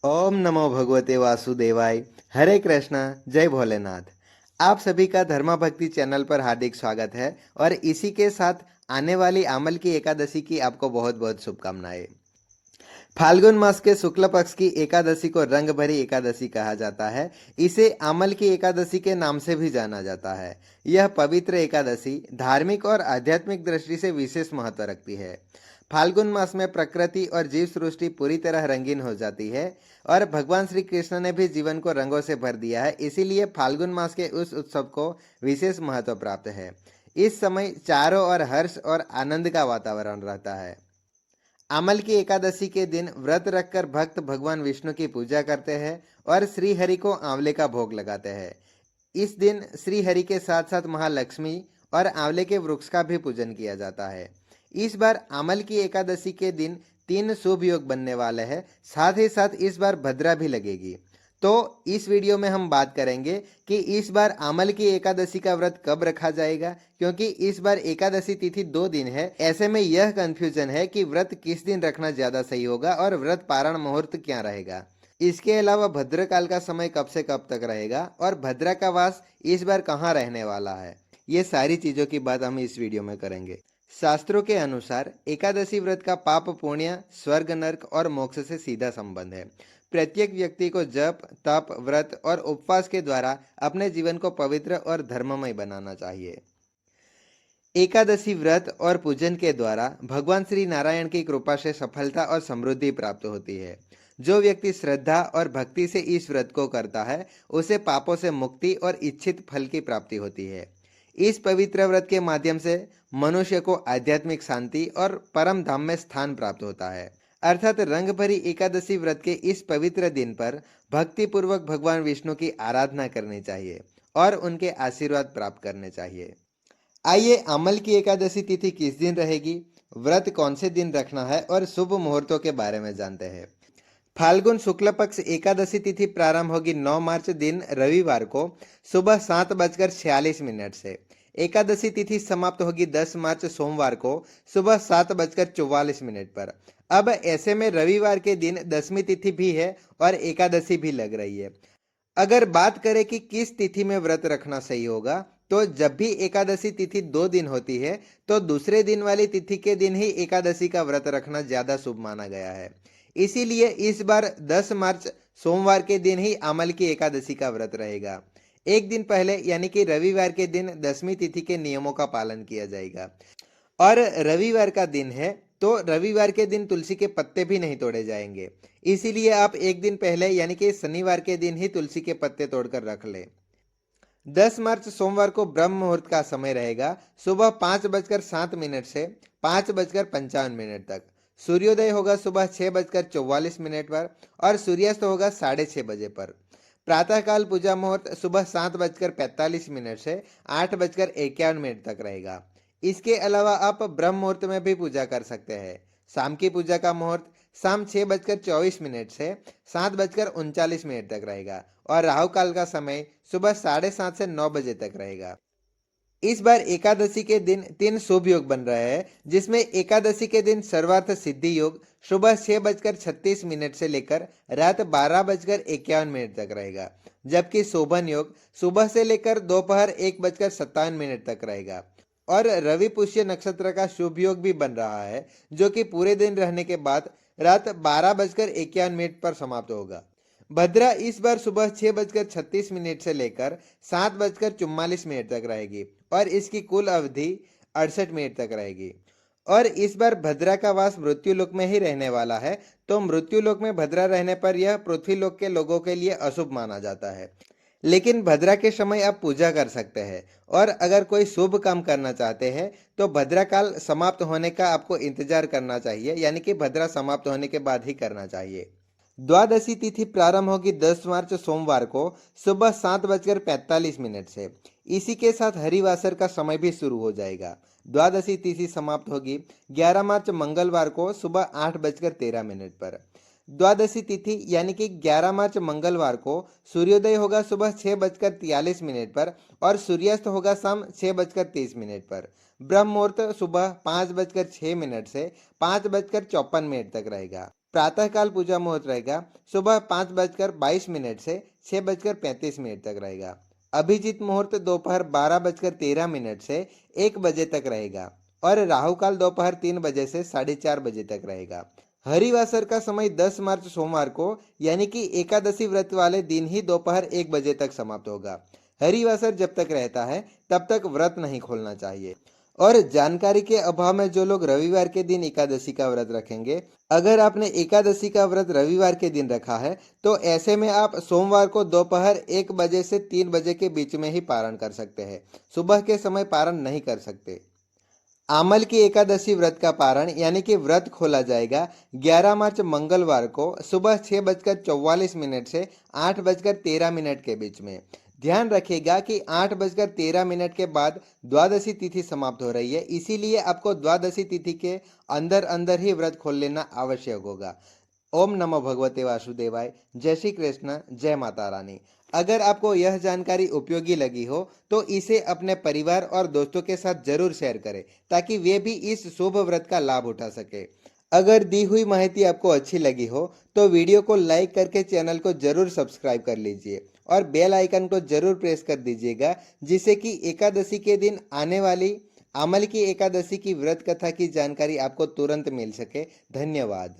ओम नमो भगवते वासुदेवाय। हरे कृष्णा। जय भोलेनाथ। आप सभी का धर्मा भक्ति चैनल पर हार्दिक स्वागत है और इसी के साथ आने वाली आमल की एकादशी की आपको बहुत बहुत शुभकामनाएं। फाल्गुन मास के शुक्ल पक्ष की एकादशी को रंग भरी एकादशी कहा जाता है। इसे आमल की एकादशी के नाम से भी जाना जाता है। यह पवित्र एकादशी धार्मिक और आध्यात्मिक दृष्टि से विशेष महत्व रखती है। फाल्गुन मास में प्रकृति और जीव सृष्टि पूरी तरह रंगीन हो जाती है और भगवान श्री कृष्ण ने भी जीवन को रंगों से भर दिया है। इसीलिए फाल्गुन मास के उस उत्सव को विशेष महत्व प्राप्त है। इस समय चारों ओर हर्ष और आनंद का वातावरण रहता है। अमल की एकादशी के दिन व्रत रखकर भक्त भगवान विष्णु की पूजा करते हैं और श्री हरि को आंवले का भोग लगाते हैं। इस दिन श्री हरि के साथ साथ महालक्ष्मी और आंवले के वृक्ष का भी पूजन किया जाता है। इस बार अमल की एकादशी के दिन 3 शुभ योग बनने वाले हैं। साथ ही साथ इस बार भद्रा भी लगेगी। तो इस वीडियो में हम बात करेंगे कि इस बार आमल की एकादशी का व्रत कब रखा जाएगा, क्योंकि इस बार एकादशी तिथि 2 दिन है। ऐसे में यह कंफ्यूजन है कि व्रत किस दिन रखना ज्यादा सही होगा और व्रत पारण मुहूर्त क्या रहेगा। इसके अलावा भद्रकाल का समय कब से कब तक रहेगा और भद्रा का वास इस बार कहाँ रहने वाला है, ये सारी चीजों की बात हम इस वीडियो में करेंगे। शास्त्रों के अनुसार एकादशी व्रत का पाप पुण्य, स्वर्ग नरक और मोक्ष से सीधा संबंध है। प्रत्येक व्यक्ति को जप, तप, व्रत और उपवास के द्वारा अपने जीवन को पवित्र और धर्ममय बनाना चाहिए। एकादशी व्रत और पूजन के द्वारा भगवान श्री नारायण की कृपा से सफलता और समृद्धि प्राप्त होती है। जो व्यक्ति श्रद्धा और भक्ति से इस व्रत को करता है, उसे पापों से मुक्ति और इच्छित फल की प्राप्ति होती है। इस पवित्र व्रत के माध्यम से मनुष्य को आध्यात्मिक शांति और परम धाम में स्थान प्राप्त होता है। अर्थात रंग भरी एकादशी व्रत के इस पवित्र दिन पर भक्ति पूर्वक भगवान विष्णु की आराधना करनी चाहिए और उनके आशीर्वाद प्राप्त करने चाहिए। आइए अमल की एकादशी तिथि किस दिन रहेगी, व्रत कौन से दिन रखना है और शुभ मुहूर्तों के बारे में जानते हैं। फाल्गुन शुक्ल पक्ष एकादशी तिथि प्रारंभ होगी 9 मार्च दिन रविवार को सुबह 7:46 से। एकादशी तिथि समाप्त होगी 10 मार्च सोमवार को सुबह 7:44 पर। अब ऐसे में रविवार के दिन दसवीं तिथि भी है और एकादशी भी लग रही है। अगर बात करें कि किस तिथि में व्रत रखना सही होगा, तो जब भी एकादशी तिथि 2 दिन होती है तो दूसरे दिन वाली तिथि के दिन ही एकादशी का व्रत रखना ज्यादा शुभ माना गया है। इसीलिए इस बार 10 मार्च सोमवार के दिन ही अमल की एकादशी का व्रत रहेगा। एक दिन पहले यानी कि रविवार के दिन दसवीं तिथि के नियमों का पालन किया जाएगा और रविवार का दिन है तो रविवार के दिन तुलसी के पत्ते भी नहीं तोड़े जाएंगे। इसीलिए आप एक दिन पहले यानी कि शनिवार के दिन ही तुलसी के पत्ते तोड़कर रख लें। 10 मार्च सोमवार को ब्रह्म मुहूर्त का समय रहेगा सुबह 5:07 से 5:55 तक। सूर्योदय होगा सुबह 6:44 पर और सूर्यास्त होगा 6:30 बजे पर। प्रातःकाल पूजा मुहूर्त सुबह 7:45 से 8:51 तक रहेगा। इसके अलावा आप ब्रह्म मुहूर्त में भी पूजा कर सकते हैं। शाम की पूजा का मुहूर्त शाम 6:24 से 7:39 तक रहेगा और राहु काल का समय सुबह 7:30 से 9 बजे तक रहेगा। इस बार एकादशी के दिन 3 शुभ योग बन रहे हैं, जिसमें एकादशी के दिन सर्वार्थ सिद्धि योग सुबह 6:36 से लेकर रात 12:51 तक रहेगा, जबकि शोभन योग सुबह से लेकर दोपहर 1:57 तक रहेगा। और रवि पुष्य नक्षत्र का शुभ योग भी बन रहा है, जो कि पूरे दिन रहने के बाद रात 12:51 पर समाप्त होगा। भद्रा इस बार सुबह 6:36 से लेकर 7:44 तक रहेगी और इसकी कुल अवधि 68 मिनट तक रहेगी। और इस बार भद्रा का वास मृत्यु लोक में ही रहने वाला है, तो मृत्यु लोक में भद्रा रहने पर यह पृथ्वी लोक के लोगों के लिए अशुभ माना जाता है। लेकिन भद्रा के समय आप पूजा कर सकते हैं और अगर कोई शुभ काम करना चाहते हैं तो भद्रा काल समाप्त होने का आपको इंतजार करना चाहिए, यानी कि भद्रा समाप्त होने के बाद ही करना चाहिए। द्वादशी तिथि प्रारंभ होगी 10 मार्च सोमवार को सुबह 7:45 से। इसी के साथ हरिवासर का समय भी शुरू हो जाएगा। द्वादशी तिथि समाप्त होगी 11 मार्च मंगलवार को सुबह 8:13 पर। द्वादशी तिथि यानी कि 11 मार्च मंगलवार को सूर्योदय होगा सुबह 6:43 पर और सूर्यास्त होगा शाम 6:30 पर। ब्रह्म मुहूर्त सुबह 5:06 से 5:54 तक रहेगा। प्रातःकाल पूजा मुहूर्त रहेगा सुबह 5:22 से 6:35 तक रहेगा। अभिजीत मुहूर्त दोपहर 12:13 से 1 बजे तक रहेगा और राहु काल दोपहर 3 बजे से 4:30 बजे तक रहेगा। हरिवासर का समय 10 मार्च सोमवार को यानी कि एकादशी व्रत वाले दिन ही दोपहर 1 बजे तक समाप्त होगा। हरिवासर जब तक रहता है तब तक व्रत नहीं खोलना चाहिए। और जानकारी के अभाव में जो लोग रविवार के दिन एकादशी का व्रत रखेंगे, अगर आपने एकादशी का व्रत रविवार के दिन रखा है तो ऐसे में आप सोमवार को दोपहर 1 बजे से 3 बजे के बीच में ही पारण कर सकते हैं। सुबह के समय पारण नहीं कर सकते। आमल की एकादशी व्रत का पारण यानी कि व्रत खोला जाएगा 11 मार्च मंगलवार को सुबह 6:44 से 8:13 के बीच में। ध्यान रखिएगा कि 8:13 के बाद द्वादशी तिथि समाप्त हो रही है, इसीलिए आपको द्वादशी तिथि के अंदर अंदर ही व्रत खोल लेना आवश्यक होगा। ओम नमो भगवते वासुदेवाय। जय श्री कृष्ण, जय माता रानी। अगर आपको यह जानकारी उपयोगी लगी हो तो इसे अपने परिवार और दोस्तों के साथ जरूर शेयर करें ताकि वे भी इस शुभ व्रत का लाभ उठा सके। अगर दी हुई माहिती आपको अच्छी लगी हो तो वीडियो को लाइक करके चैनल को जरूर सब्सक्राइब कर लीजिए और बेल आइकन को जरूर प्रेस कर दीजिएगा, जिससे कि एकादशी के दिन आने वाली आमल की एकादशी की व्रत कथा की जानकारी आपको तुरंत मिल सके। धन्यवाद।